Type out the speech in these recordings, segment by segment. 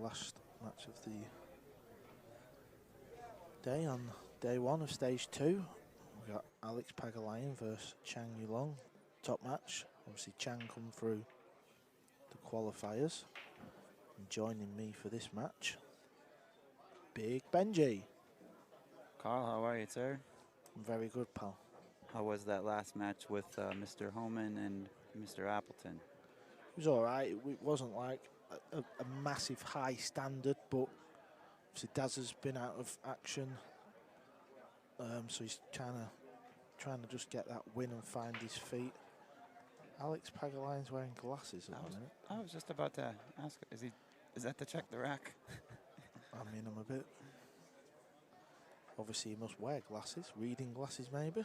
last match of the day on day one of stage 2. We've got Alex Pagulayan versus Chang Yu Lung. Top match. Obviously Chang come through the qualifiers. And joining me for this match, Big Benji. Carl, how are you, sir? I'm very good, pal. How was that last match with Mr. Homan and Mr. Appleton? It was alright. It wasn't like a massive high standard, but obviously Daz has been out of action. So he's trying to just get that win and find his feet. Alex Pagulayan's wearing glasses at the minute. I was just about to ask, is that to check the rack? I mean, I'm a bit... Obviously he must wear glasses, reading glasses maybe.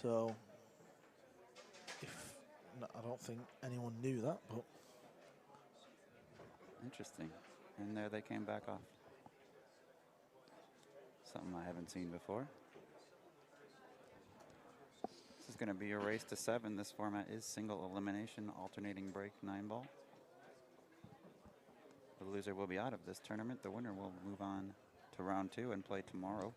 So, I don't think anyone knew that, but... Interesting. And there they came back off. Something I haven't seen before. This is going to be a race to 7. This format is single elimination, alternating break 9-ball. The loser will be out of this tournament. The winner will move on to round 2 and play tomorrow.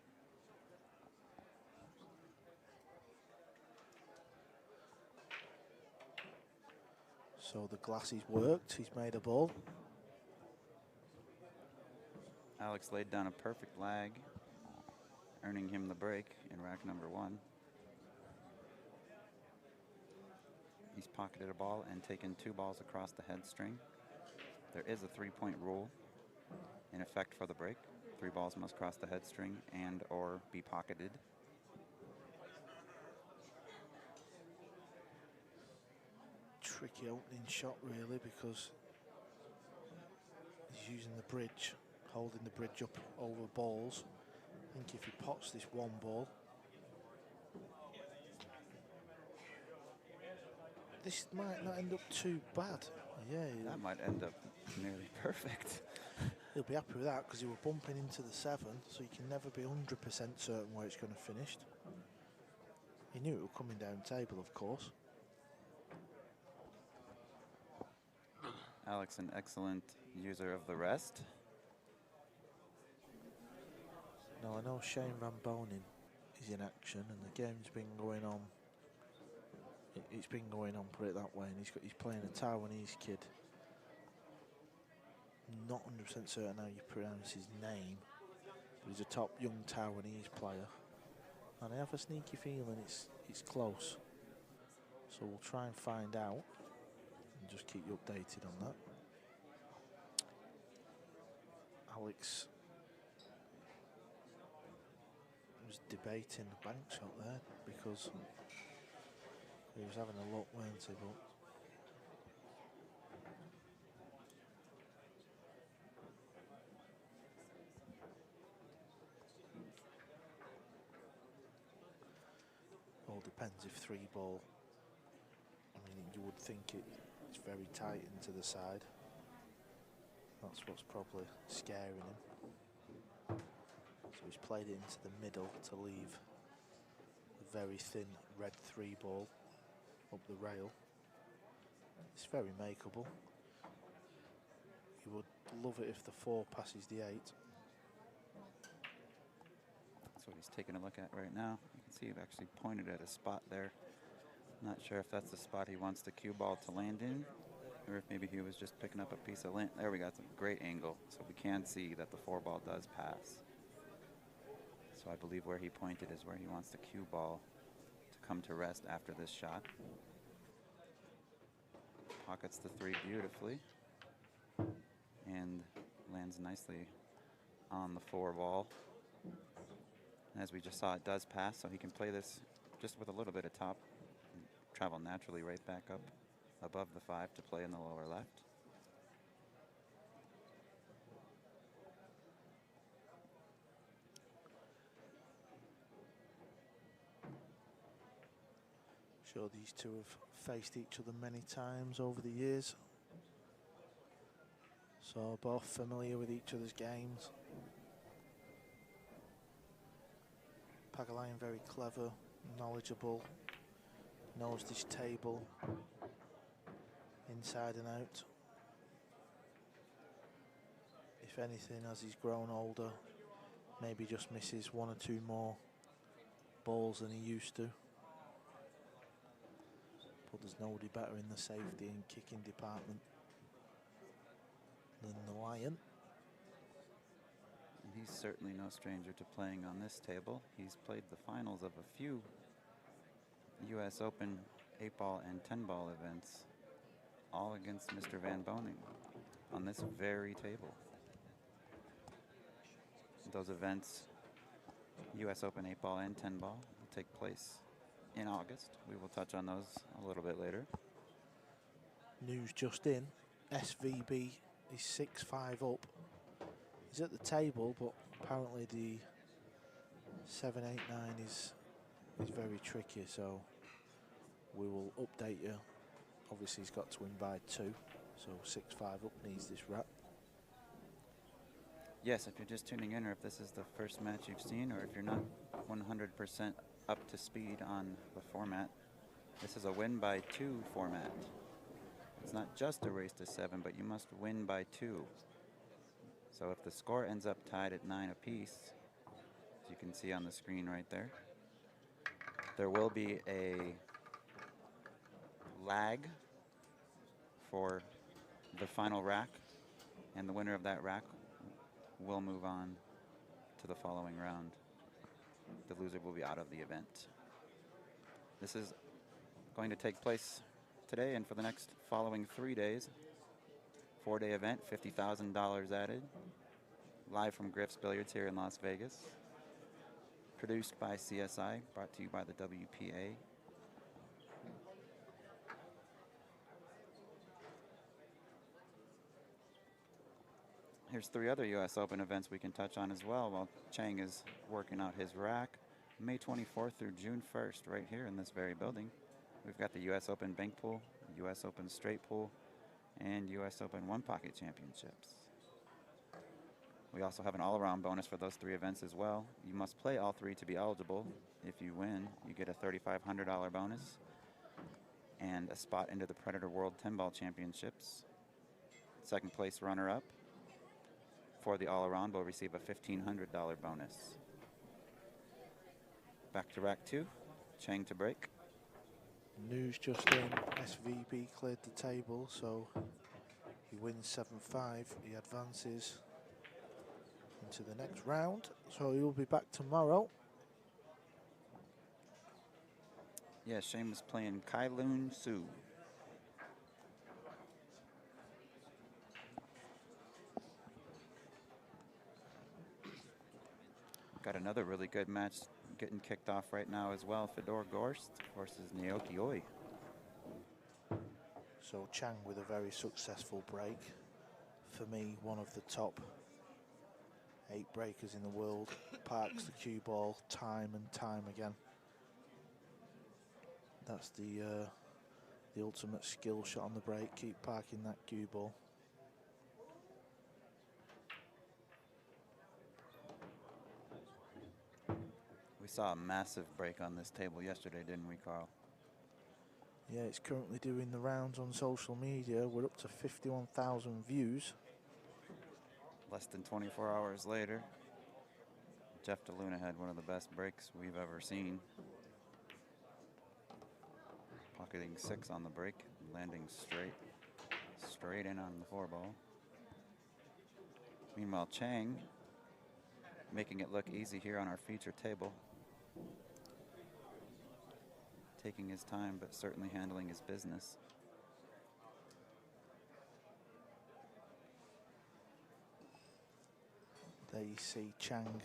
So the glasses worked. He's made a ball. Alex laid down a perfect lag, earning him the break in rack number 1. He's pocketed a ball and taken 2 balls across the head string. There is a 3-point rule in effect for the break. 3 balls must cross the head string and or be pocketed. Tricky opening shot really, because he's using the bridge, holding the bridge up over balls. I think if he pots this one ball, this might not end up too bad. Yeah, That might end up nearly perfect. He'll be happy with that because he was bumping into the 7, so you can never be 100% certain where it's going to finish. He knew it was coming down table, of course. Alex, an excellent user of the rest. Now I know Shane Van Bonin is in action, and the game's been going on. It's been going on, put it that way, and he's playing a Taiwanese kid. Not 100% certain how you pronounce his name, but he's a top young Taiwanese player, and I have a sneaky feeling it's close. So we'll try and find out and just keep you updated on that. Alex was debating the bank shot there because he was having a look, weren't he? But all depends if 3-ball. I mean, you would think it's very tight into the side. That's what's probably scaring him. So he's played it into the middle to leave a very thin red 3-ball up the rail. It's very makeable. You would love it if the 4 passes the 8. That's what he's taking a look at right now. You can see he actually pointed at a spot there. Not sure if that's the spot he wants the cue ball to land in, or if maybe he was just picking up a piece of land. There we got some great angle, so we can see that the 4-ball does pass. So I believe where he pointed is where he wants the cue ball to come to rest after this shot. Pockets the 3 beautifully and lands nicely on the 4-ball. As we just saw, it does pass, so he can play this just with a little bit of top and travel naturally right back up above the 5 to play in the lower left. Sure, these two have faced each other many times over the years, so both familiar with each other's games. Pagulayan very clever, knowledgeable, knows this table inside and out. if anything, as he's grown older, maybe just misses one or two more balls than he used to. But there's nobody better in the safety and kicking department than the Lion. He's certainly no stranger to playing on this table. He's played the finals of a few U.S. Open 8-ball and 10-ball events, all against Mr. Van Boning on this very table. Those events, U.S. Open 8-ball and 10-ball, will take place in August. We will touch on those a little bit later. News just in, SVB is 6-5 up. He's at the table, but apparently the 7-8-9 is very tricky, so we will update you. Obviously he's got to win by 2, so 6-5 up needs this wrap. Yes, if you're just tuning in, or if this is the first match you've seen, or if you're not 100% up to speed on the format, this is a win by 2 format. It's not just a race to 7, but you must win by 2. So if the score ends up tied at 9 apiece, as you can see on the screen right there will be a lag for the final rack, and the winner of that rack will move on to the following round. The loser will be out of the event. This is going to take place today and for the next following 3 days. 4-day event, $50,000 added. Live from Griff's Billiards here in Las Vegas. Produced by CSI, brought to you by the WPA. Here's 3 other U.S. Open events we can touch on as well while Chang is working out his rack. May 24th through June 1st, right here in this very building. We've got the U.S. Open Bank Pool, U.S. Open Straight Pool, and U.S. Open One Pocket Championships. We also have an all-around bonus for those 3 events as well. You must play all 3 to be eligible. If you win, you get a $3,500 bonus and a spot into the Predator World 10-Ball Championships. Second place runner-up for the all-around will receive a $1,500 bonus. Back to rack 2, Chang to break. News just in, SVB cleared the table, so he wins 7-5, he advances into the next round, so he will be back tomorrow. Yeah, Shane was playing Kai Lun Su. Got another really good match getting kicked off right now as well. Fedor Gorst versus Naoki Oi. So Chang with a very successful break. For me, one of the top 8 breakers in the world. Parks the cue ball time and time again. That's the ultimate skill shot on the break. Keep parking that cue ball. We saw a massive break on this table yesterday, didn't we, Carl? Yeah, it's currently doing the rounds on social media. We're up to 51,000 views. Less than 24 hours later, Jeff DeLuna had one of the best breaks we've ever seen. Pocketing 6 on the break, landing straight in on the 4-ball. Meanwhile, Chang making it look easy here on our feature table. Taking his time, but certainly handling his business. There you see Chang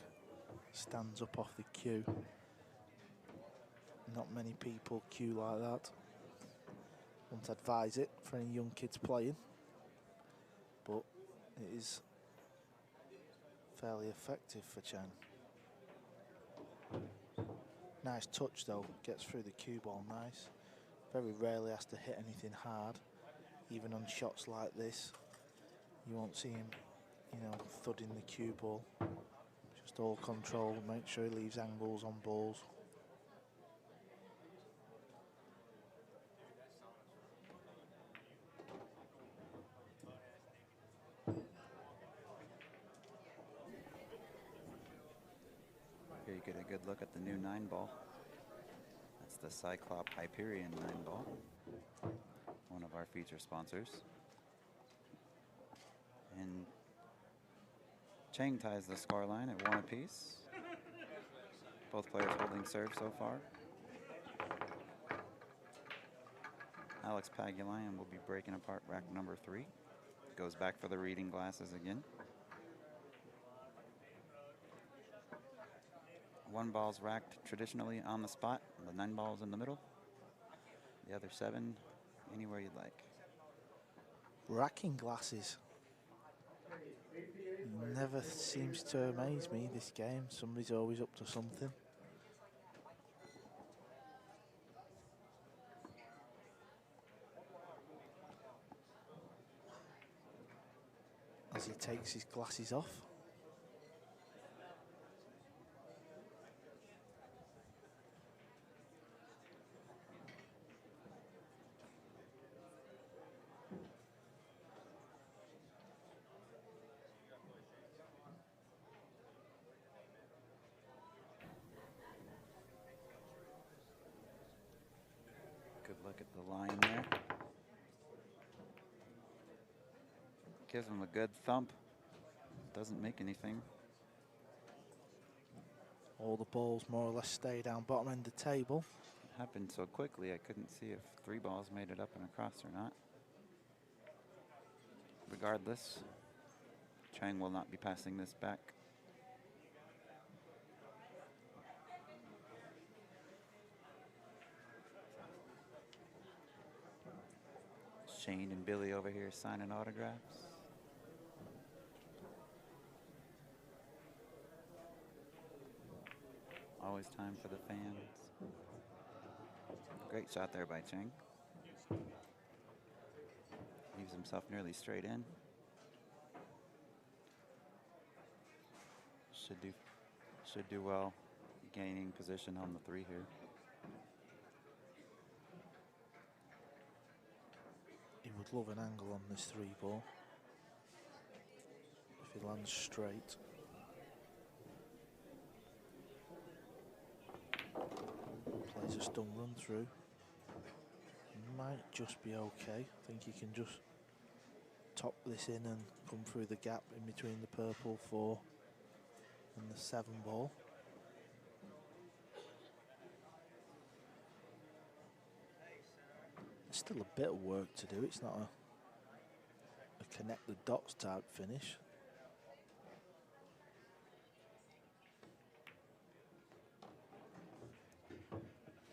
stands up off the cue. Not many people cue like that. Won't advise it for any young kids playing, but it is fairly effective for Chang. Nice touch though, gets through the cue ball nice. Very rarely has to hit anything hard. Even on shots like this, you won't see him, thudding the cue ball. Just all control, make sure he leaves angles on balls. good look at the new 9-ball. That's the Cyclop Hyperion 9-ball, one of our feature sponsors. And Chang ties the scoreline at 1 apiece. Both players holding serve so far. Alex Pagulayan will be breaking apart rack number 3. Goes back for the reading glasses again. 1 ball's racked traditionally on the spot. The 9 balls in the middle. The other 7 anywhere you'd like. Racking glasses. Never seems to amaze me, this game. Somebody's always up to something. As he takes his glasses off. Good look at the line there. Gives him a good thump. Doesn't make anything. All the balls more or less stay down bottom end of the table. It happened so quickly I couldn't see if 3 balls made it up and across or not. Regardless, Chang will not be passing this back. Shane and Billy over here signing autographs. Always time for the fans. Great shot there by Chang. Leaves himself nearly straight in. Should do well gaining position on the 3 here. He would love an angle on this 3 ball. If he lands straight. Plays a stun run through. Might just be okay. I think he can just top this in and come through the gap in between the purple 4 and the 7 ball. There's still a bit of work to do. It's not a connect the dots type finish.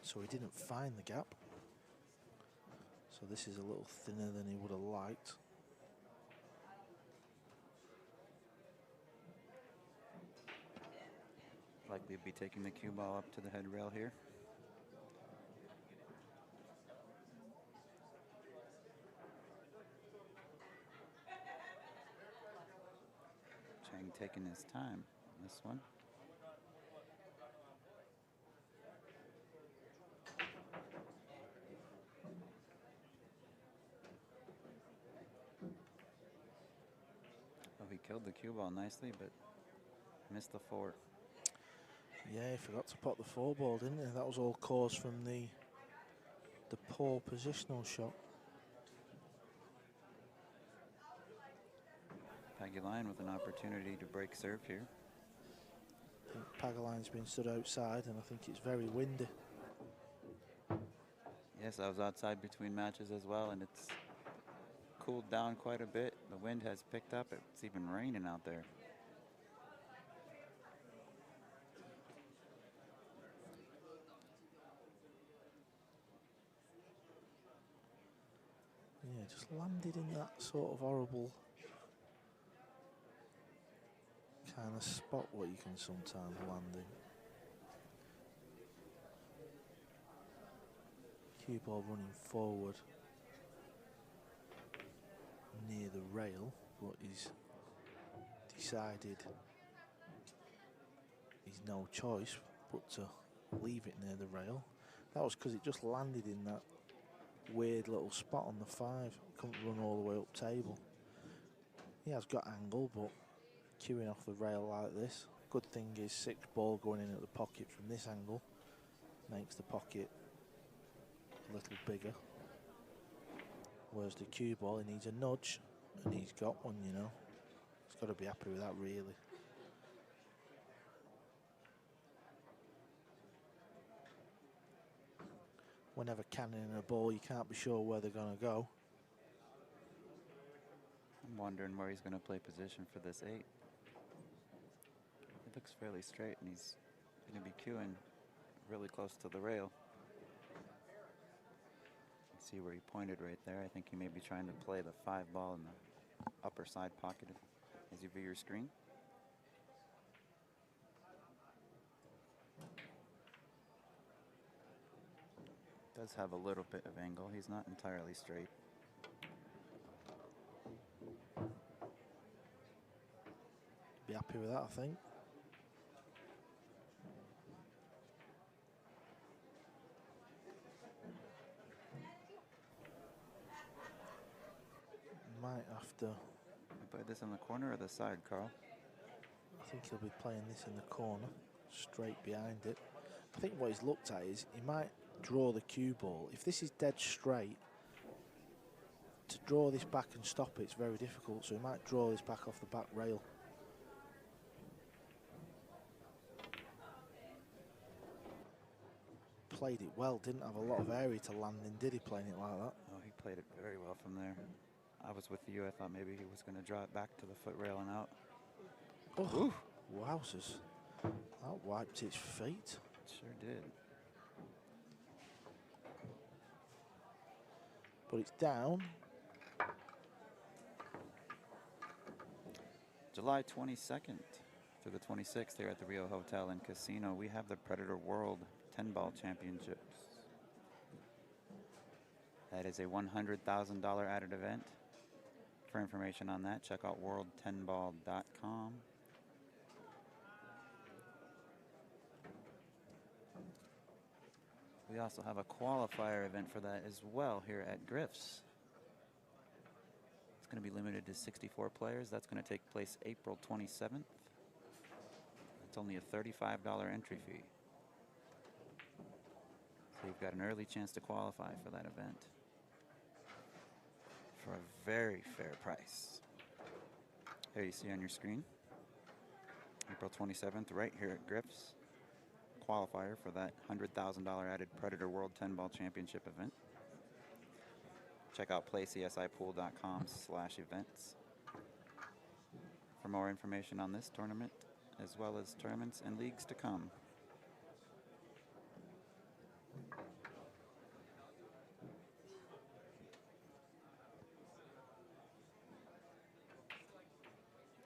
So he didn't find the gap. So this is a little thinner than he would have liked. Likely be taking the cue ball up to the head rail here. Chang taking his time on this one. Oh, he killed the cue ball nicely, but missed the 4. Yeah, he forgot to pop the 4 ball, didn't he? That was all caused from the poor positional shot. Pagulayan with an opportunity to break serve here. I think Pagulayan's been stood outside, and I think it's very windy. Yes, I was outside between matches as well, and it's cooled down quite a bit. The wind has picked up. It's even raining out there. Yeah, just landed in that sort of horrible kind of spot what you can sometimes land in. Cue ball running forward near the rail, but he's decided he's no choice but to leave it near the rail. That was because it just landed in that weird little spot on the 5. Couldn't run all the way up table. He has got angle, but queuing off the rail like this, Good thing is 6 ball going in at the pocket from this angle makes the pocket a little bigger. Whereas the cue ball, he needs a nudge, and he's got one, you know. He's got to be happy with that, really. Whenever cannoning a ball, you can't be sure where they're going to go. I'm wondering where he's going to play position for this 8. It looks fairly straight, and he's going to be cueing really close to the rail. See where he pointed right there. I think he may be trying to play the 5 ball in the upper side pocket as you view your screen. Does have a little bit of angle. He's not entirely straight. Be happy with that, I think. Might have to. You play this in the corner or the side, Carl? I think he'll be playing this in the corner, straight behind it. I think what he's looked at is he might draw the cue ball. If this is dead straight, to draw this back and stop it's very difficult, so he might draw this back off the back rail. Played it well, didn't have a lot of area to land in, did he, playing it like that? Oh, he played it very well from there. I was with you. I thought maybe he was going to draw it back to the foot rail and out. Oh, ooh. Wowzers. That wiped its feet. Sure did. But it's down. July 22nd through the 26th here at the Rio Hotel and Casino, we have the Predator World 10-Ball Championships. That is a $100,000 added event. For information on that, check out world10ball.com. We also have a qualifier event for that as well here at Griff's. It's going to be limited to 64 players. That's going to take place April 27th. It's only a $35 entry fee. So you've got an early chance to qualify for that event for a very fair price. There you see on your screen, April 27th, right here at Griff's. Qualifier for that $100,000 added Predator World 10-Ball Championship event. Check out playcsipool.com/events for more information on this tournament, as well as tournaments and leagues to come.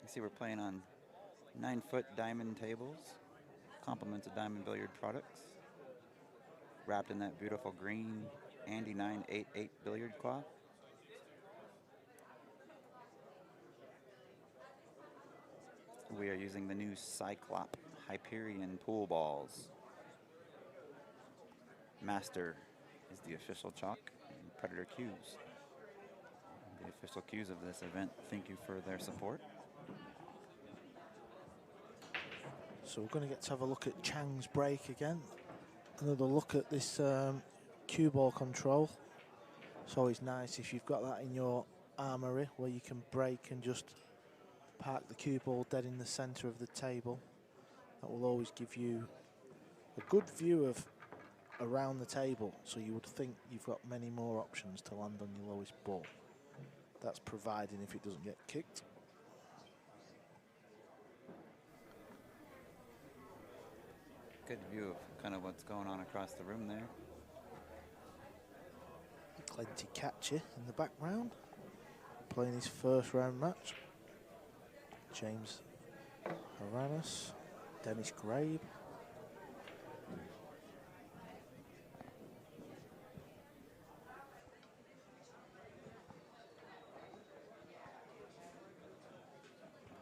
You see we're playing on 9-foot diamond tables, compliments of Diamond Billiard products, wrapped in that beautiful green Andy 988 billiard cloth. We are using the new Cyclop Hyperion pool balls. Master is the official chalk, and Predator cues, the official cues of this event. Thank you for their support. So we're going to get to have a look at Chang's break again. Another look at this cue ball control. It's always nice if you've got that in your armory where you can break and just park the cue ball dead in the center of the table. That will always give you a good view of around the table, so you would think you've got many more options to land on your lowest ball. That's providing if it doesn't get kicked. Good view of kind of what's going on across the room there. Plenty catchy in the background, playing his first round match. James Haranis, Dennis Grabe.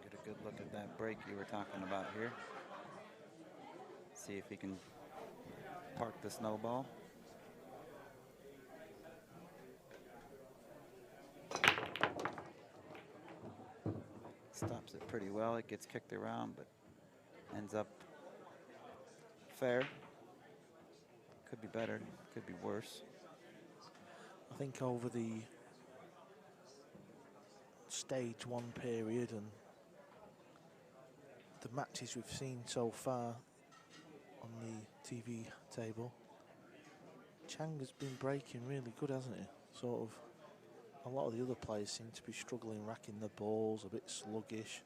Get a good look at that break you were talking about here. See if he can park the snowball. Stops it pretty well. It gets kicked around, but ends up fair. Could be better, could be worse. I think over the stage 1 period and the matches we've seen so far on the TV table, Chang has been breaking really good, hasn't he? Sort of, a lot of the other players seem to be struggling, racking the balls, a bit sluggish.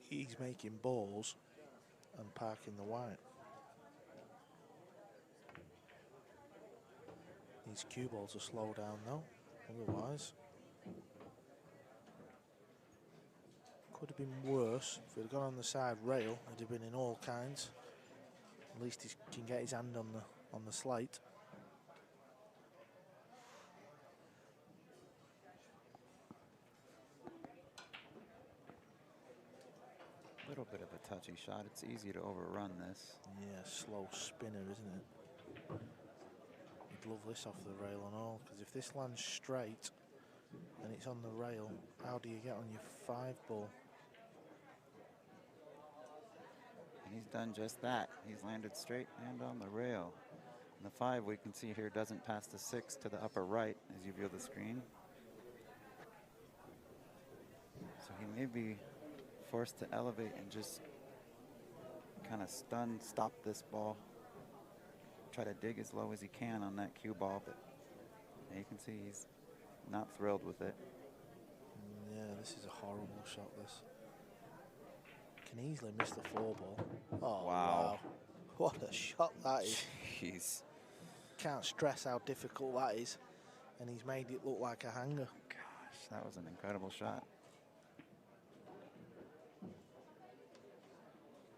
He's making balls and parking the white. These cue balls are slow down though, otherwise. Could have been worse. If it had gone on the side rail, it'd have been in all kinds. At least he can get his hand on the slate. A little bit of a touchy shot. It's easy to overrun this. Yeah, slow spinner, isn't it? You'd love this off the rail and all, because if this lands straight and it's on the rail, how do you get on your 5 ball? And he's done just that. He's landed straight and on the rail. And the 5 we can see here doesn't pass the 6 to the upper right as you view the screen. So he may be forced to elevate and just kind of stop this ball. Try to dig as low as he can on that cue ball, but you can see he's not thrilled with it. Yeah, this is a horrible shot, this. Can easily miss the 4 ball. Oh, wow. What a shot that is. Jeez. Can't stress how difficult that is. And he's made it look like a hanger. Gosh, that was an incredible shot.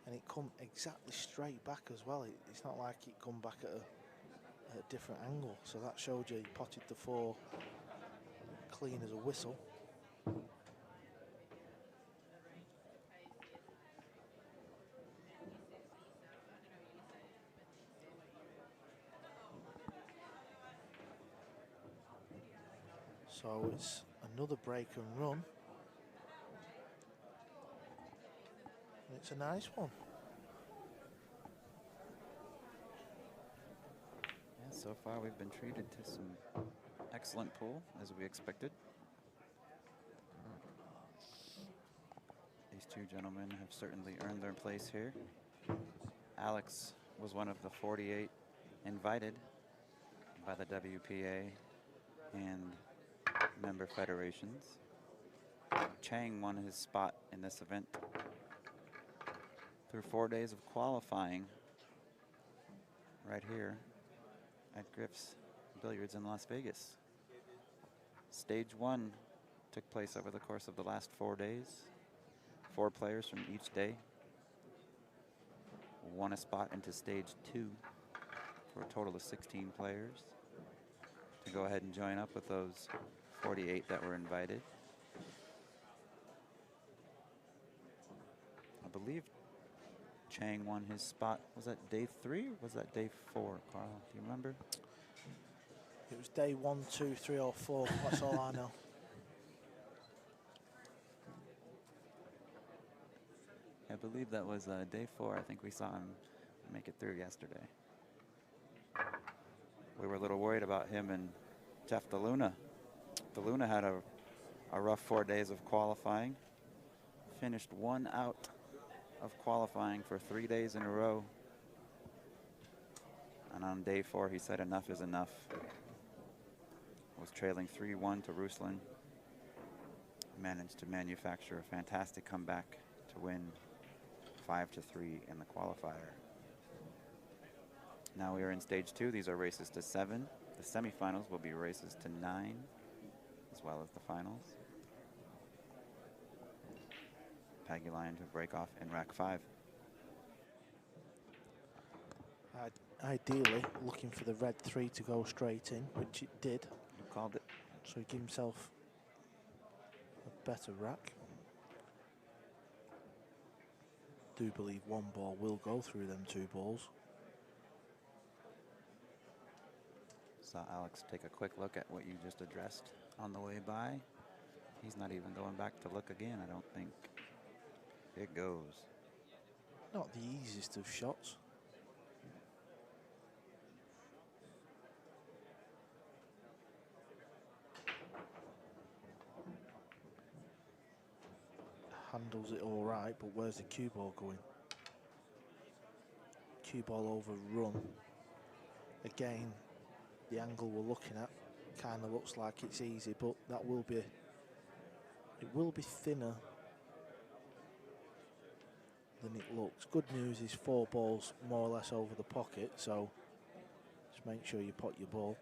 And it come exactly straight back as well. It's not like it come back at a different angle. So that showed you he potted the 4 clean as a whistle. So it's another break and run. It's a nice one. Yeah, so far we've been treated to some excellent pool, as we expected. These 2 gentlemen have certainly earned their place here. Alex was one of the 48 invited by the WPA and member federations. Chang won his spot in this event through 4 days of qualifying right here at Griff's Billiards in Las Vegas. Stage 1 took place over the course of the last 4 days. 4 players from each day won a spot into stage 2 for a total of 16 players to go ahead and join up with those 48 that were invited. I believe Chang won his spot. Was that day 3 or was that day 4, Carl? Do you remember? It was day 1, 2, 3 or 4. That's all I know. I believe that was day 4. I think we saw him make it through yesterday. We were a little worried about him and Jeff DeLuna. DeLuna had a rough 4 days of qualifying. Finished 1 out of qualifying for 3 days in a row. And on day 4, he said enough is enough. Was trailing 3-1 to Ruslan. Managed to manufacture a fantastic comeback to win 5-3 in the qualifier. Now we are in stage 2. These are races to 7. The semifinals will be races to 9, as well as the finals. Pagulayan to break off in rack 5. Ideally, looking for the red 3 to go straight in, which it did. You called it. So he gave himself a better rack. Do believe 1 ball will go through them 2 balls. Saw Alex take a quick look at what you just addressed on the way by. He's not even going back to look again, I don't think. It goes. Not the easiest of shots. Handles it all right, but where's the cue ball going? Cue ball overrun. Again, the angle we're looking at kind of looks like it's easy, but that will be, it will be thinner than it looks. Good news is 4 balls more or less over the pocket, so just make sure you pot your ball.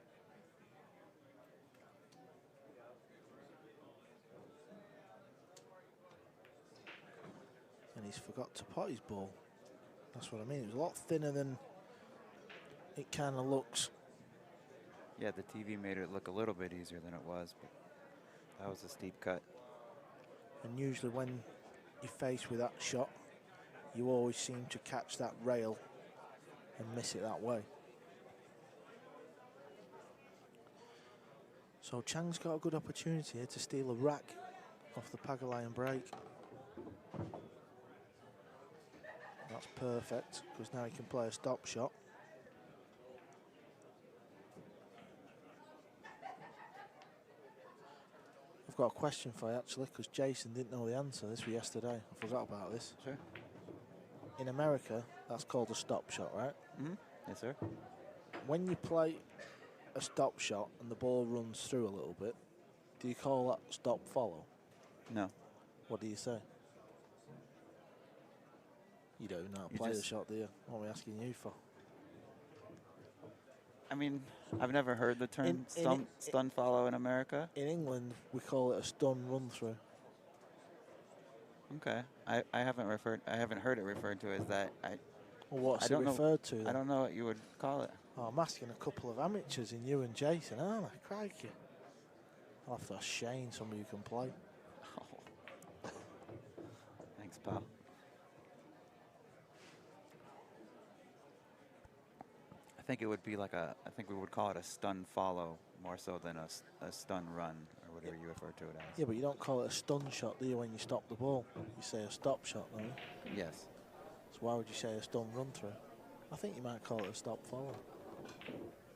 And he's forgot to pot his ball. That's what I mean. It was a lot thinner than it kind of looks. Yeah, the TV made it look a little bit easier than it was, but that was a steep cut. And usually when you're faced with that shot, you always seem to catch that rail and miss it that way. So Chang's got a good opportunity here to steal a rack off the Pagulayan break. That's perfect, because now he can play a stop shot. I've got a question for you actually, because Jason didn't know the answer. This was yesterday. I forgot about this. Sure. In America, that's called a stop shot, right? Mm-hmm. Yes, sir. When you play a stop shot and the ball runs through a little bit, do you call that stop follow? No. What do you say? You don't know how to play the shot, do you? What are we asking you for? I mean, I've never heard the term stun follow in America. In England, we call it a stun run through. Okay, I haven't heard it referred to as that. Well, what's it referred to then? I don't know what you would call it. Oh, I'm asking a couple of amateurs in you and Jason, aren't I? Crikey. I'll have to ask Shane, somebody who can play. Oh. Thanks, pal. I think it would be like I think we would call it a stun follow more so than a stun run or whatever you refer to it as. Yeah, but you don't call it a stun shot, do you, when you stop the ball? You say a stop shot, don't you? Yes. So why would you say a stun run through? I think you might call it a stop follow.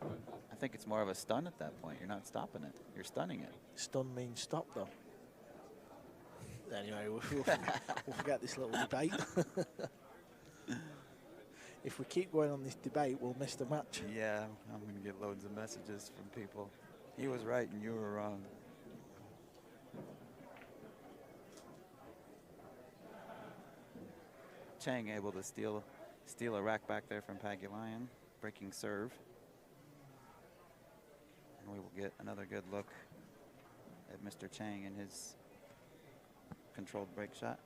I think it's more of a stun at that point. You're not stopping it. You're stunning it. Stun means stop, though. Anyway, we'll forget this little debate. If we keep going on this debate, we'll miss the match. Yeah, I'm going to get loads of messages from people. He was right and you were wrong. Chang able to steal a rack back there from Pagulayan, breaking serve. And we will get another good look at Mr. Chang and his controlled break shot.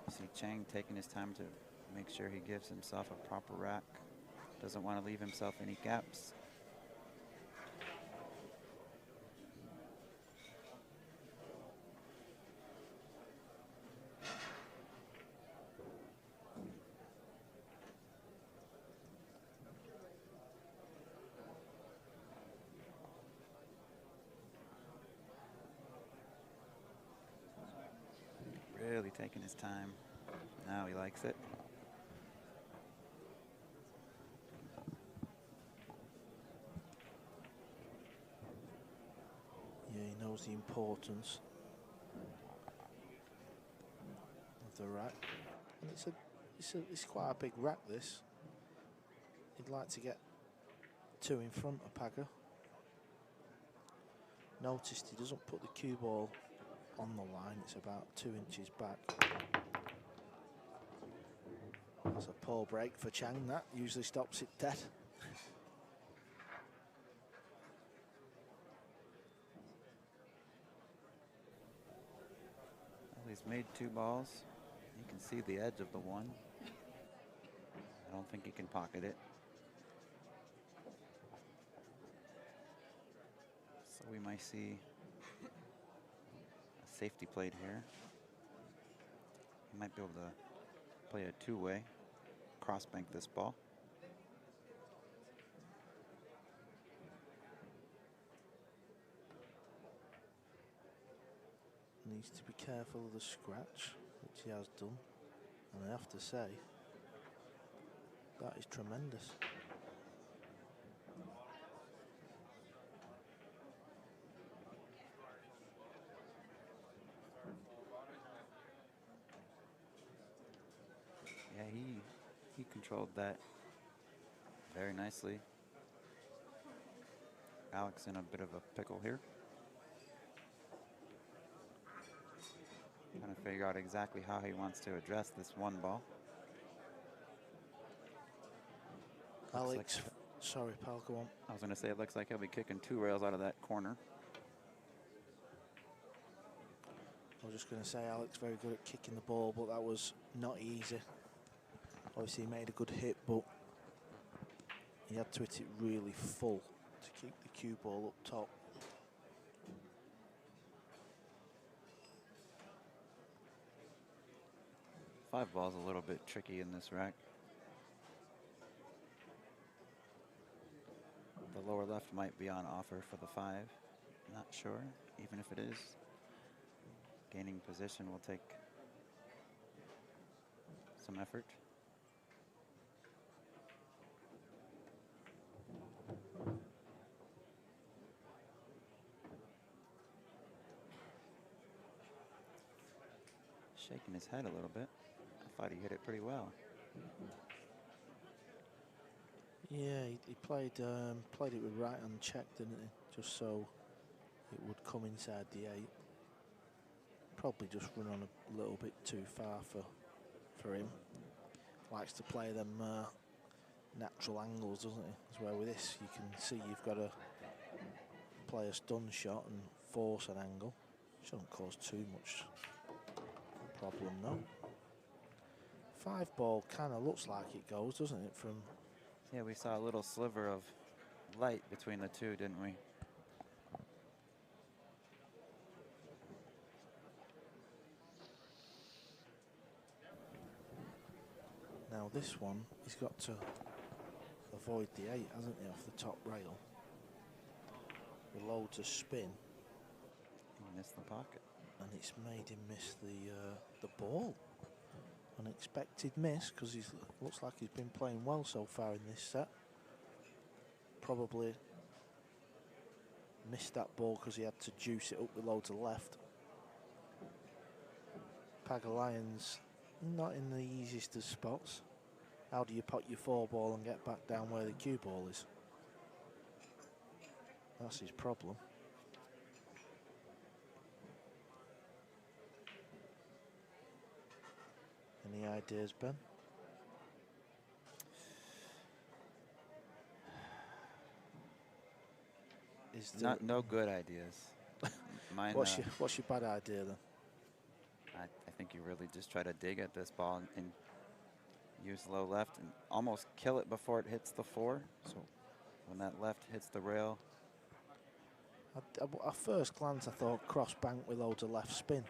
See Chang taking his time to make sure he gives himself a proper rack. Doesn't want to leave himself any gaps. Really taking his time. Now he likes it. Yeah, he knows the importance of the rack. And it's quite a big rack, this. He'd like to get 2 in front of Paga. Noticed he doesn't put the cue ball on the line, it's about 2 inches back. That's a poor break for Chang, that usually stops it dead. Well, he's made 2 balls. You can see the edge of the one. I don't think he can pocket it. So we might see a safety plate here. He might be able to play a 2-way, cross bank this ball. Needs to be careful of the scratch, which he has done. And I have to say, that is tremendous. Yeah, he controlled that very nicely. Alex in a bit of a pickle here. Trying to figure out exactly how he wants to address this one ball. Alex, sorry pal, go on. I was going to say it looks like he'll be kicking 2 rails out of that corner. I was just going to say Alex very good at kicking the ball, but that was not easy. Obviously he made a good hit, but he had to hit it really full to keep the cue ball up top. Five ball's a little bit tricky in this rack. The lower left might be on offer for the 5. Not sure, even if it is. Gaining position will take some effort. Shaking his head a little bit. I thought he hit it pretty well. Yeah, he played it with right hand check, didn't he? Just so it would come inside the 8. Probably just run on a little bit too far for him. Likes to play them natural angles, doesn't he? As well with this, you can see you've got to play a stun shot and force an angle. Shouldn't cause too much problem though. 5 ball kind of looks like it goes, doesn't it? From yeah, we saw a little sliver of light between the two, didn't we? now this one, he's got to avoid the 8, hasn't he, off the top rail? With loads of spin. He missed the pocket. And it's made him miss the ball. Unexpected miss, because he looks like he's been playing well so far in this set. Probably missed that ball because he had to juice it up with loads of left. Pagulayan's not in the easiest of spots. How do you pot your 4 ball and get back down where the cue ball is? That's his problem. Any ideas, Ben? Is no good ideas. Mine, what's your bad idea then? I think you really just try to dig at this ball and use low left and almost kill it before it hits the 4. So when that left hits the rail. At first glance, I thought cross bank with loads of left spin.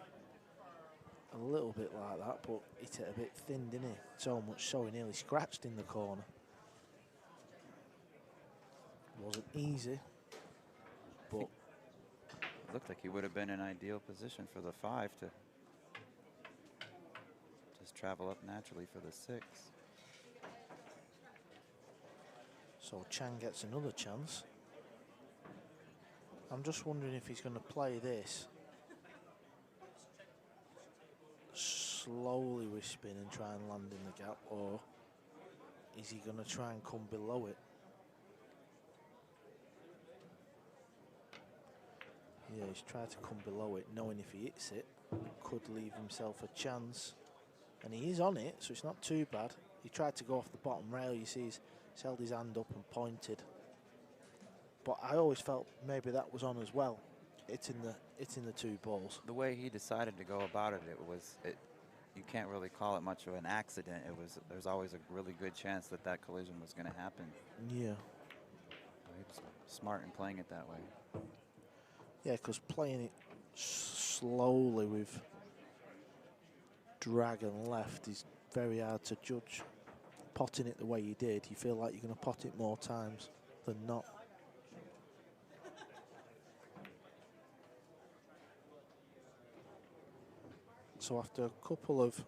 A little bit like that, but hit it a bit thin, didn't he? So much so he nearly scratched in the corner. Wasn't easy, but It looked like he would have been in ideal position for the 5 to just travel up naturally for the 6. So Chang gets another chance. I'm just wondering if he's going to play this slowly with spin and try and land in the gap, or is he going to try and come below it? Yeah, he's tried to come below it, knowing if he hits it, could leave himself a chance. And he is on it, so it's not too bad. He tried to go off the bottom rail, you see he's held his hand up and pointed. But I always felt maybe that was on as well, hitting the 2 balls. The way he decided to go about it, you can't really call it much of an accident. There's always a really good chance that that collision was going to happen. Yeah. He was smart in playing it that way. Yeah, because playing it slowly with drag and left is very hard to judge. Potting it the way you did, you feel like you're going to pot it more times than not. So after a couple of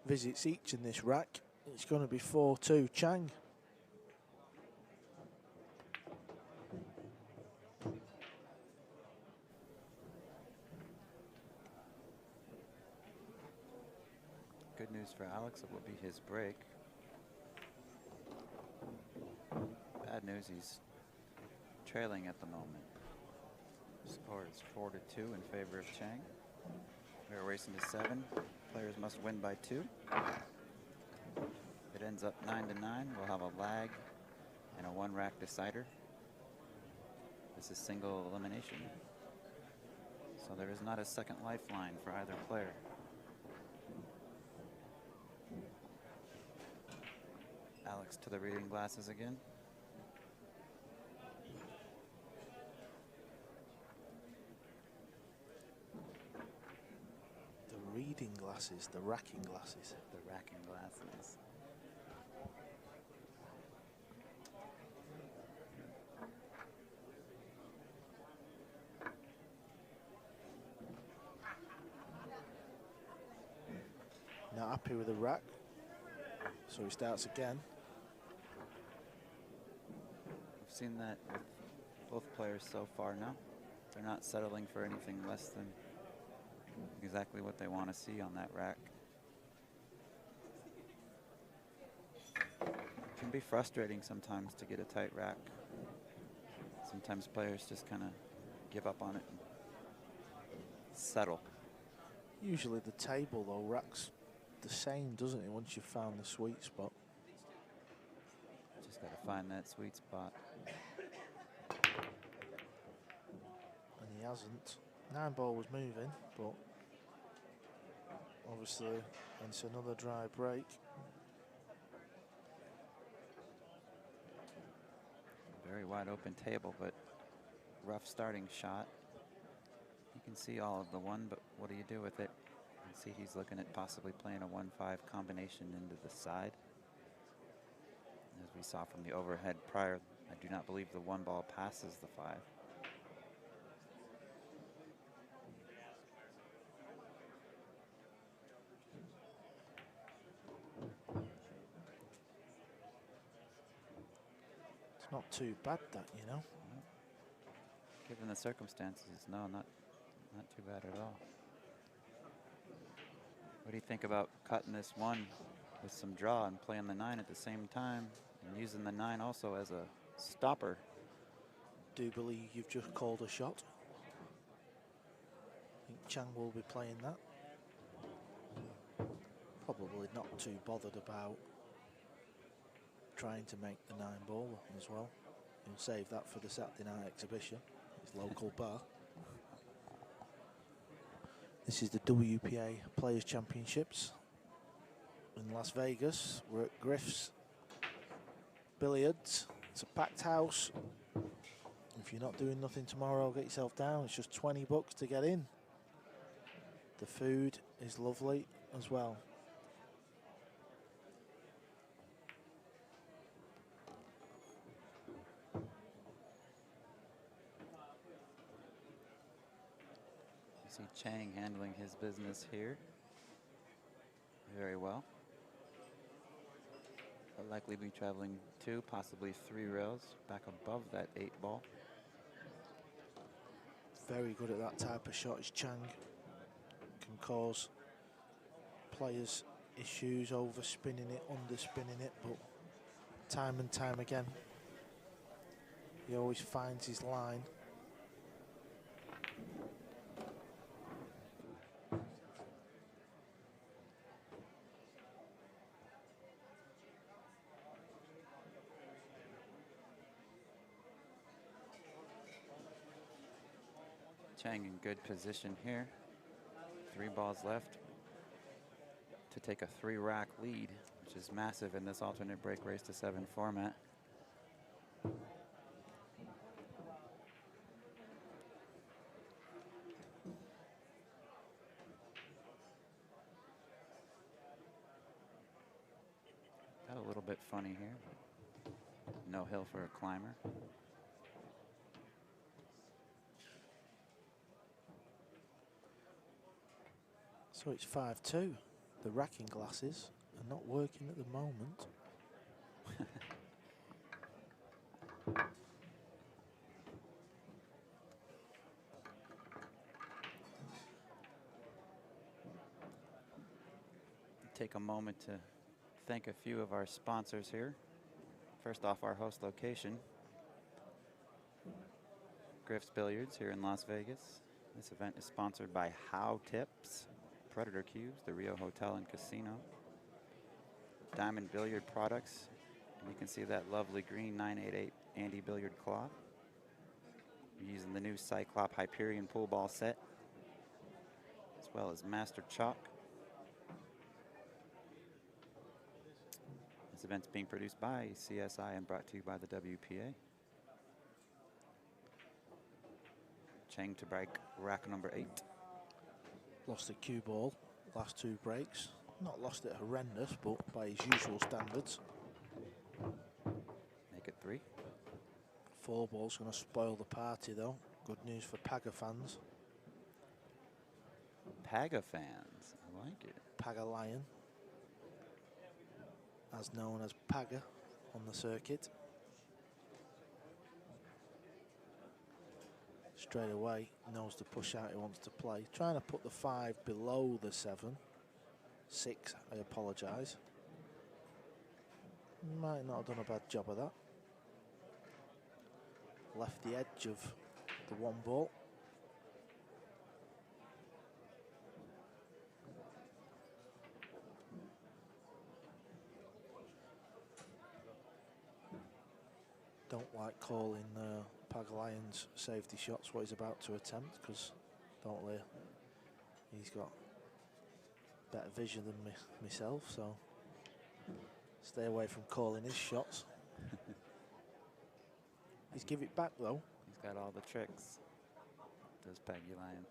visits each in this rack, it's going to be 4-2 Chang. Good news for Alex, it will be his break. Bad news, he's trailing at the moment. Score is 4-2 in favor of Chang. We're racing to 7. Players must win by 2. If it ends up 9-9, we'll have a lag and a 1-rack decider. This is single elimination. So there is not a second lifeline for either player. Alex to the reading glasses again. The reading glasses, the racking glasses. The racking glasses. Not happy with the rack, so he starts again. We've seen that with both players so far now. They're not settling for anything less than exactly what they want to see on that rack. It can be frustrating sometimes to get a tight rack. Sometimes players just kind of give up on it and settle. Usually the table though racks the same, doesn't it, once you've found the sweet spot? Just got to find that sweet spot. And he hasn't. 9-ball was moving, but obviously it's another dry break. Very wide open table, but rough starting shot. You can see all of the 1, but what do you do with it? You can see he's looking at possibly playing a 1-5 combination into the side. As we saw from the overhead prior, I do not believe the 1-ball passes the 5. It's not too bad that, you know. Given the circumstances, no, not too bad at all. What do you think about cutting this 1 with some draw and playing the 9 at the same time and using the 9 also as a stopper? Do believe you've just called a shot. I think Chang will be playing that. Probably not too bothered about trying to make the 9-ball as well. He'll save that for the Saturday night exhibition, his local bar. This is the WPA Players Championships in Las Vegas. We're at Griff's Billiards. It's a packed house. If you're not doing nothing tomorrow, get yourself down. It's just $20 to get in. The food is lovely as well. You see Chang handling his business here very well. Will likely be traveling 2, possibly 3 rails back above that 8-ball. Very good at that type of shot is Chang. Can cause players issues, overspinning it, underspinning it, but time and time again, he always finds his line. Chang in good position here. 3 balls left to take a 3-rack lead, which is massive in this alternate break race to 7 format. Got a little bit funny here. No hill for a climber. So it's 5-2. The racking glasses are not working at the moment. Take a moment to thank a few of our sponsors here. First off, our host location, Griff's Billiards here in Las Vegas. This event is sponsored by How Tips, Predator Cubes, the Rio Hotel and Casino, Diamond Billiard Products, and you can see that lovely green 988 Andy Billiard Claw. We're using the new Cyclop Hyperion pool ball set, as well as Master Chalk. This event's being produced by CSI and brought to you by the WPA. Chang to break rack number 8. Lost the cue ball last 2 breaks. Not lost it horrendous, but by his usual standards. Make it 3. 4 ball's going to spoil the party though. Good news for Paga fans. Paga fans, I like it. Pagulayan, as known as Paga on the circuit. Straight away knows to push out, he wants to play. Trying to put the 5 below the 7. 6, I apologise. Might not have done a bad job of that. Left the edge of the 1 ball. Don't like calling Pagulayan's safety shots what he's about to attempt, because don't they? He's got better vision than myself, so stay away from calling his shots. He's give it back though. He's got all the tricks. Does Pagulayan.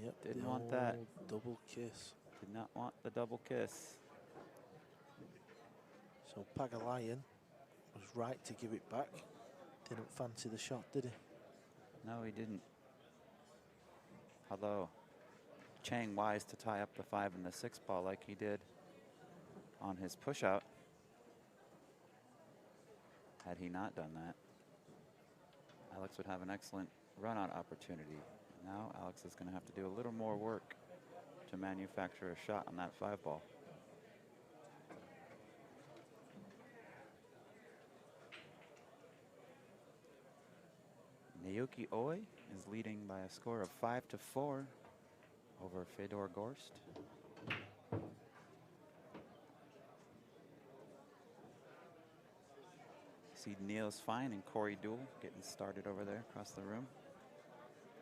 Yep, Didn't want that. Double kiss. Did not want the double kiss. So Pagulayan was right to give it back. Didn't fancy the shot, did he? No, he didn't. Although Chang wise to tie up the 5 and the 6 ball like he did on his push out. Had he not done that, Alex would have an excellent run out opportunity. Now Alex is going to have to do a little more work to manufacture a shot on that 5 ball. Naoki Oi is leading by a score of 5-4 over Fedor Gorst. See Niels Fine and Corey Duell getting started over there across the room.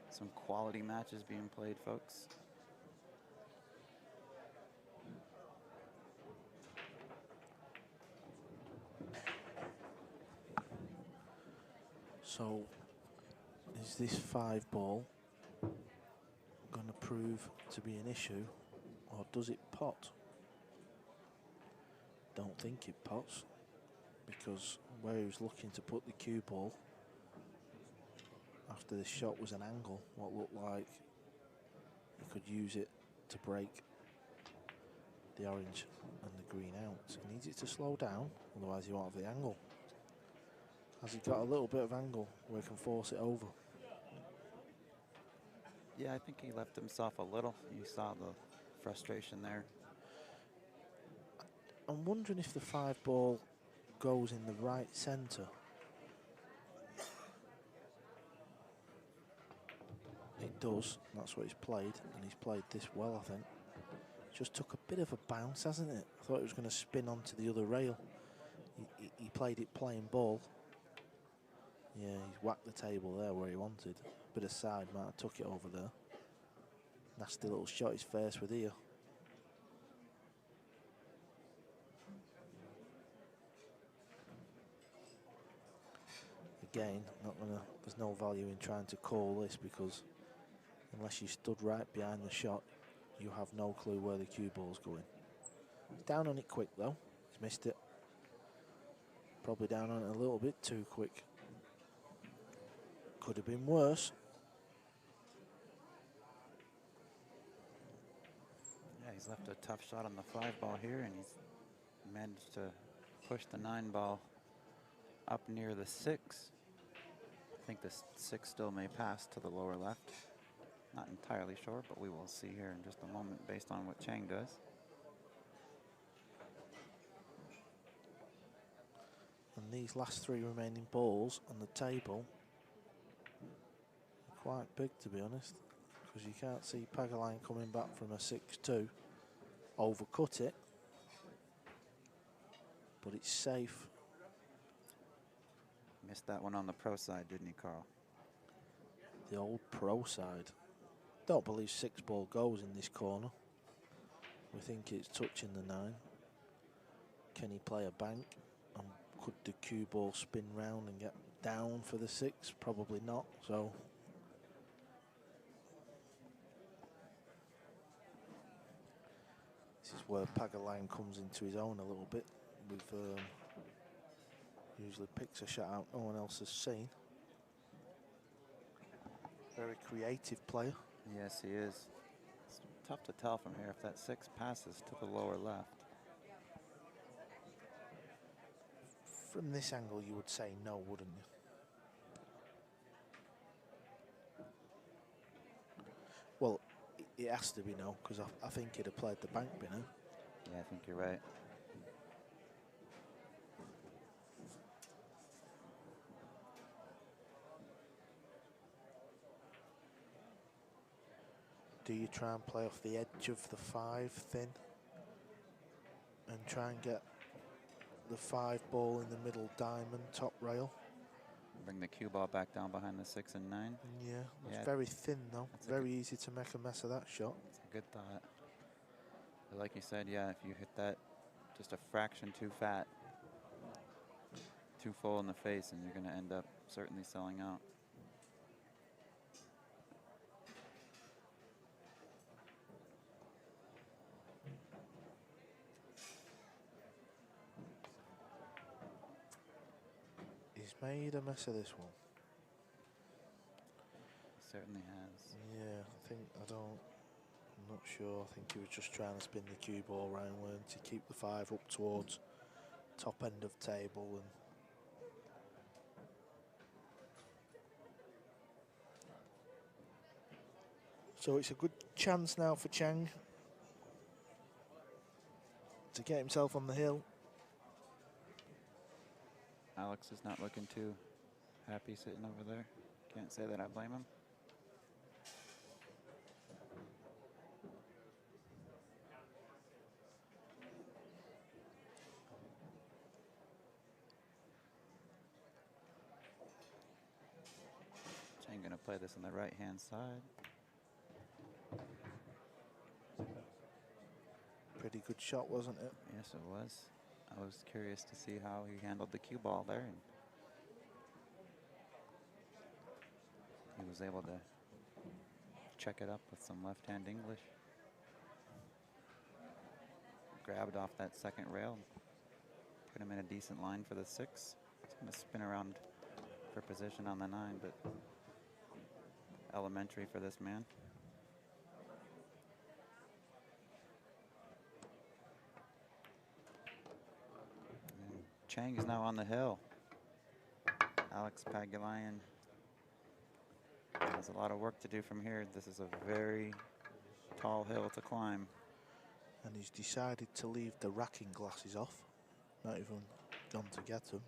Some quality matches being played, folks. So is this 5 ball going to prove to be an issue, or does it pot? Don't think it pots, because where he was looking to put the cue ball after this shot was an angle, what looked like he could use it to break the orange and the green out. He needs it to slow down, otherwise he won't have the angle. Has he got a little bit of angle where he can force it over? Yeah, I think he left himself a little. You saw the frustration there. I'm wondering if the 5 ball goes in the right centre. It does, that's what he's played, and he's played this well, I think. Just took a bit of a bounce, hasn't it? I thought it was going to spin onto the other rail. He played it playing ball. Yeah, he's whacked the table there where he wanted. Bit of side, might have took it over there. Nasty little shot he's faced with here. Again, there's no value in trying to call this, because unless you stood right behind the shot, you have no clue where the cue ball's going. He's down on it quick though. He's missed it. Probably down on it a little bit too quick. Could have been worse. Yeah, he's left a tough shot on the 5 ball here, and he's managed to push the 9 ball up near the 6. I think the 6 still may pass to the lower left. Not entirely sure, but we will see here in just a moment based on what Chang does. And these last 3 remaining balls on the table are quite big, to be honest, because you can't see Pagulayan coming back from a 6-2, overcut it, but it's safe. Missed that one on the pro side, didn't he, Carl? The old pro side. Don't believe 6 ball goes in this corner. We think it's touching the 9. Can he play a bank? And could the cue ball spin round and get down for the 6? Probably not. So this is where Pagulayan comes into his own a little bit. With usually picks a shot out no one else has seen. Very creative player. Yes, he is. It's tough to tell from here if that 6 passes to the lower left. From this angle, you would say no, wouldn't you? Well, it has to be no, because I think he'd have played the bank by now. Yeah, I think you're right. Do you try and play off the edge of the 5 thin and try and get the 5 ball in the middle diamond top rail? Bring the cue ball back down behind the 6 and 9. Yeah, it's Yeah, very thin though. that's Very easy to make a mess of that shot. It's a good thought. But like you said, yeah, if you hit that just a fraction too fat, too full in the face, and you're going to end up certainly selling out. He's made a mess of this one. Certainly has. Yeah, I'm not sure. I think he was just trying to spin the cue ball around to keep the 5 up towards top end of table. And so it's a good chance now for Chang to get himself on the hill. Alex is not looking too happy sitting over there. Can't say that I blame him. Chang gonna play this on the right-hand side. Pretty good shot, wasn't it? Yes, it was. I was curious to see how he handled the cue ball there, and he was able to check it up with some left-hand English. Grabbed off that second rail, put him in a decent line for the 6. He's going to spin around for position on the 9, but elementary for this man. And Chang is now on the hill. Alex Pagulayan has a lot of work to do from here. This is a very tall hill to climb. And he's decided to leave the racking glasses off. Not even gone to get them.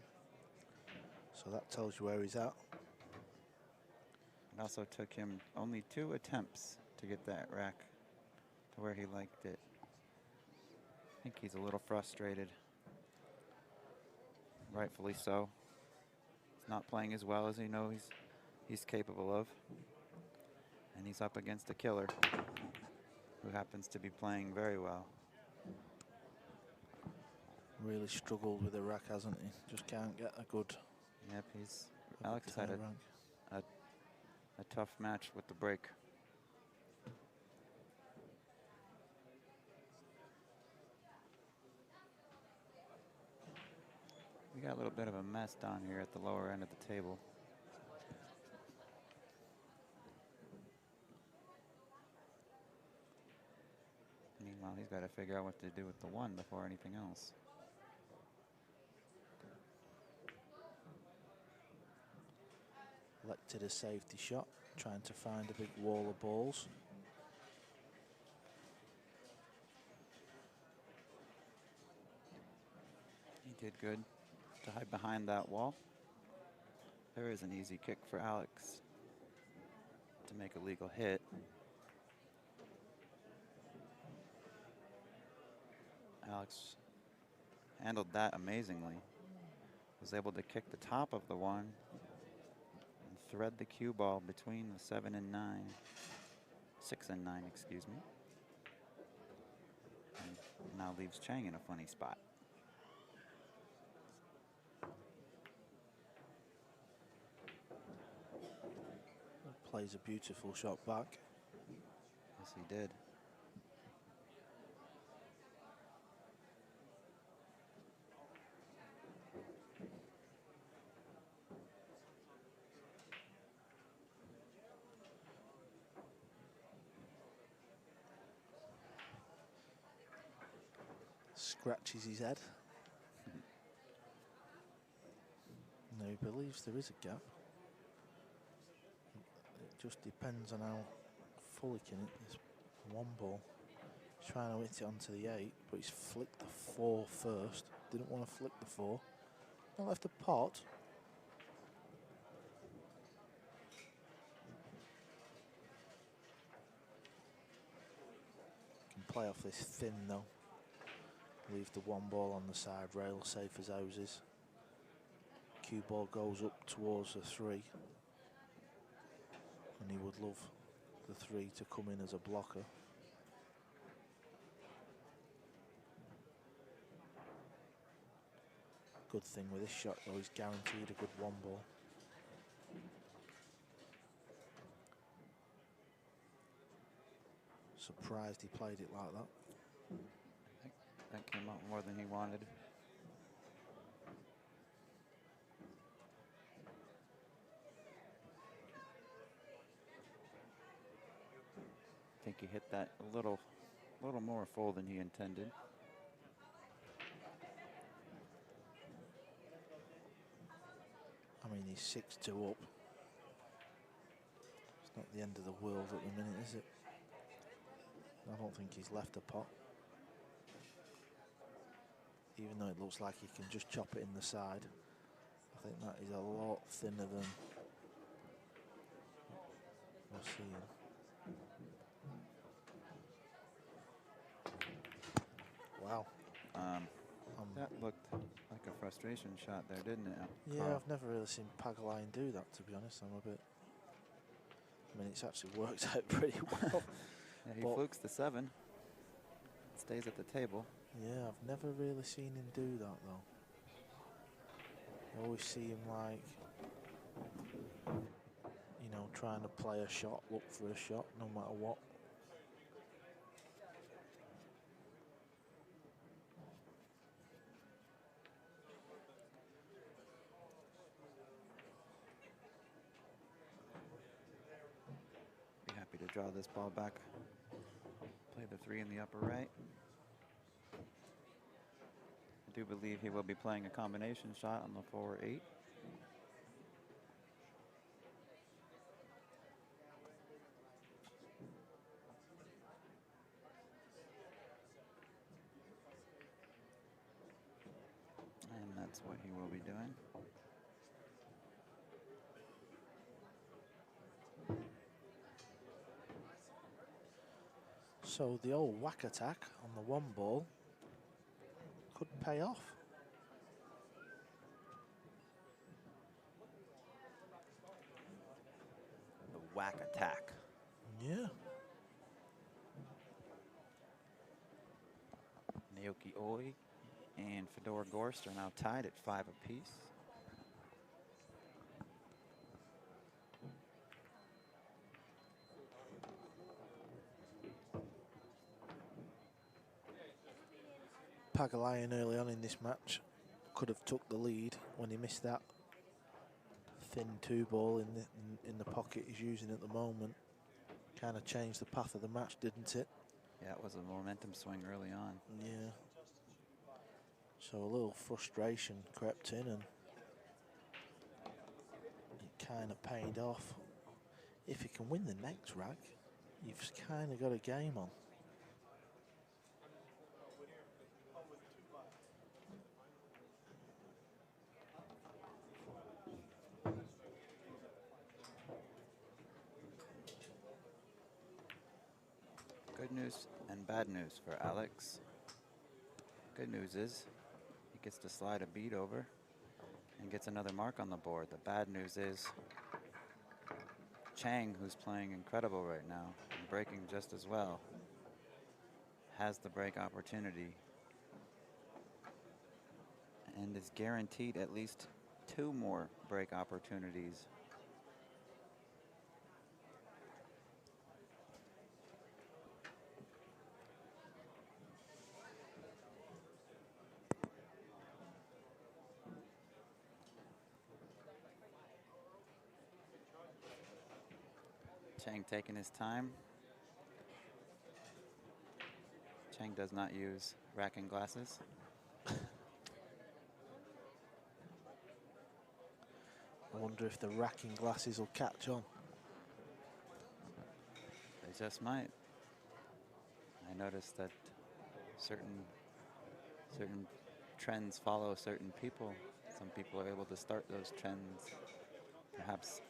So that tells you where he's at. It also took him only 2 attempts to get that rack to where he liked it. I think he's a little frustrated. Rightfully so. He's not playing as well as he knows he's capable of. And he's up against a killer who happens to be playing very well. Really struggled with the rack, hasn't he? Just can't get a good... Yep, Alex had a tough match with the break. We got a little bit of a mess down here at the lower end of the table. Meanwhile, he's got to figure out what to do with the 1 before anything else. Elected a safety shot, trying to find a big wall of balls. He did good to hide behind that wall. There is an easy kick for Alex to make a legal hit. Alex handled that amazingly. Was able to kick the top of the 1 and thread the cue ball between the 7 and 9. 6 and 9, excuse me. And now leaves Chang in a funny spot. Plays a beautiful shot back. Yes, he did. Scratches his head. No, he believes there is a gap. It just depends on how full he can hit this 1 ball. He's trying to hit it onto the 8, but he's flicked the 4 first. Didn't want to flick the 4. Not left a pot. Can play off this thin though. Leave the 1 ball on the side rail, safe as houses. Cue ball goes up towards the 3. And he would love the 3 to come in as a blocker. Good thing with this shot though, he's guaranteed a good 1 ball. Surprised he played it like that. I think that came out more than he wanted. I think he hit that a little more full than he intended. I mean, he's 6-2 up. It's not the end of the world at the minute, is it? I don't think he's left a pot. Even though it looks like he can just chop it in the side, I think that is a lot thinner than we're seeing. Wow. That looked like a frustration shot there, didn't it? Yeah, Carl? I've never really seen Pagulayan do that, to be honest. I'm a bit... I mean, it's actually worked out pretty well. Yeah, he flukes the 7. Stays at the table. Yeah, I've never really seen him do that, though. I always see him, like, you know, trying to play a shot, look for a shot, no matter what. Be happy to draw this ball back. Play the 3 in the upper right. I do believe he will be playing a combination shot on the 4-8. And that's what he will be doing. So the old whack attack on the 1 ball could pay off. The whack attack. Yeah. Naoki Oi and Fedor Gorst are now tied at 5 apiece. Pagulayan early on in this match could have took the lead when he missed that thin 2-ball in the pocket he's using at the moment. Kind of changed the path of the match, didn't it? Yeah, it was a momentum swing early on. Yeah. So a little frustration crept in, and it kind of paid off. If he can win the next rack, you've kind of got a game on. Good news and bad news for Alex. Good news is he gets to slide a bead over and gets another mark on the board. The bad news is Chang, who's playing incredible right now and breaking just as well, has the break opportunity and is guaranteed at least 2 more break opportunities. Chang taking his time. Chang does not use racking glasses. I wonder if the racking glasses will catch on. They just might. I noticed that certain trends follow certain people. Some people are able to start those trends. Perhaps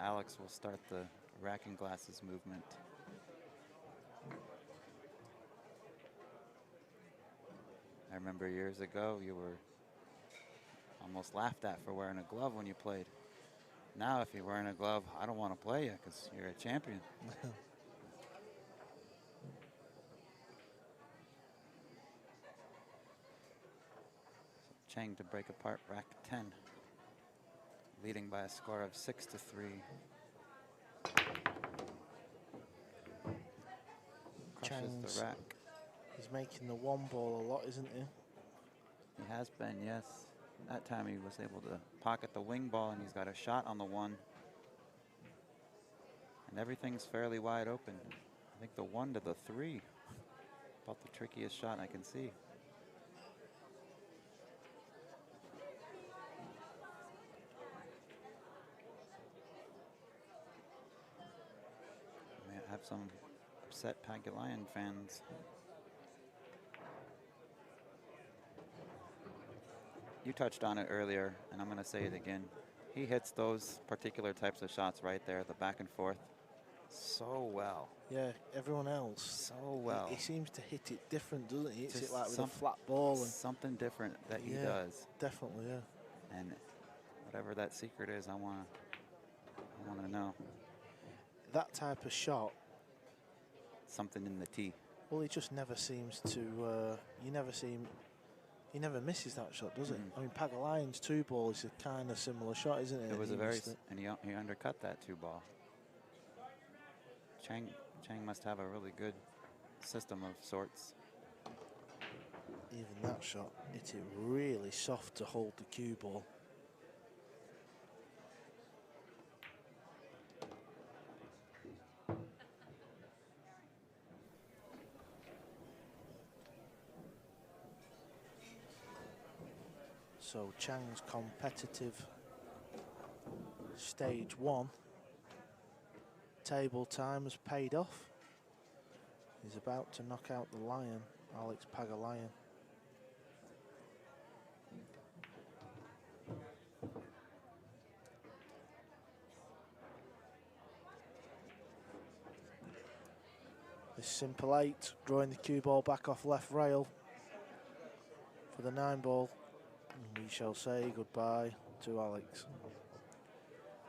Alex will start the racking glasses movement. I remember years ago you were almost laughed at for wearing a glove when you played. Now if you're wearing a glove, I don't want to play you because you're a champion. Chang to break apart rack 10, leading by a score of 6-3. Crushes the rack. He's making the 1-ball a lot, isn't he? He has been, yes. That time he was able to pocket the wing ball, and he's got a shot on the 1. And everything's fairly wide open. I think the 1 to the 3, about the trickiest shot I can see. We have some upset Pagulayan fans. You touched on it earlier, and I'm going to say it again. He hits those particular types of shots right there, the back and forth, so well. Yeah, everyone else. So well. He seems to hit it different, doesn't he? Hits Just it like with a flat ball. And something different that he does. Definitely, yeah. And whatever that secret is, I want to know. That type of shot. Something in the tee. Well, he just never seems to, he never misses that shot, does it? I mean, Pagulayan's 2-ball is a kind of similar shot, isn't it? It was and he undercut that 2-ball. Chang must have a really good system of sorts. Even that shot, hit it really soft to hold the cue ball. So Chang's competitive stage 1 table time has paid off. He's about to knock out the Lion, Alex Pagulayan. This simple 8, drawing the cue ball back off left rail for the 9-ball. And we shall say goodbye to Alex.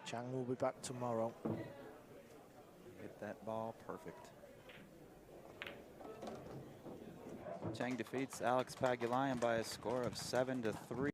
Chang will be back tomorrow. Hit that ball perfect. Chang defeats Alex Pagulayan by a score of 7-3.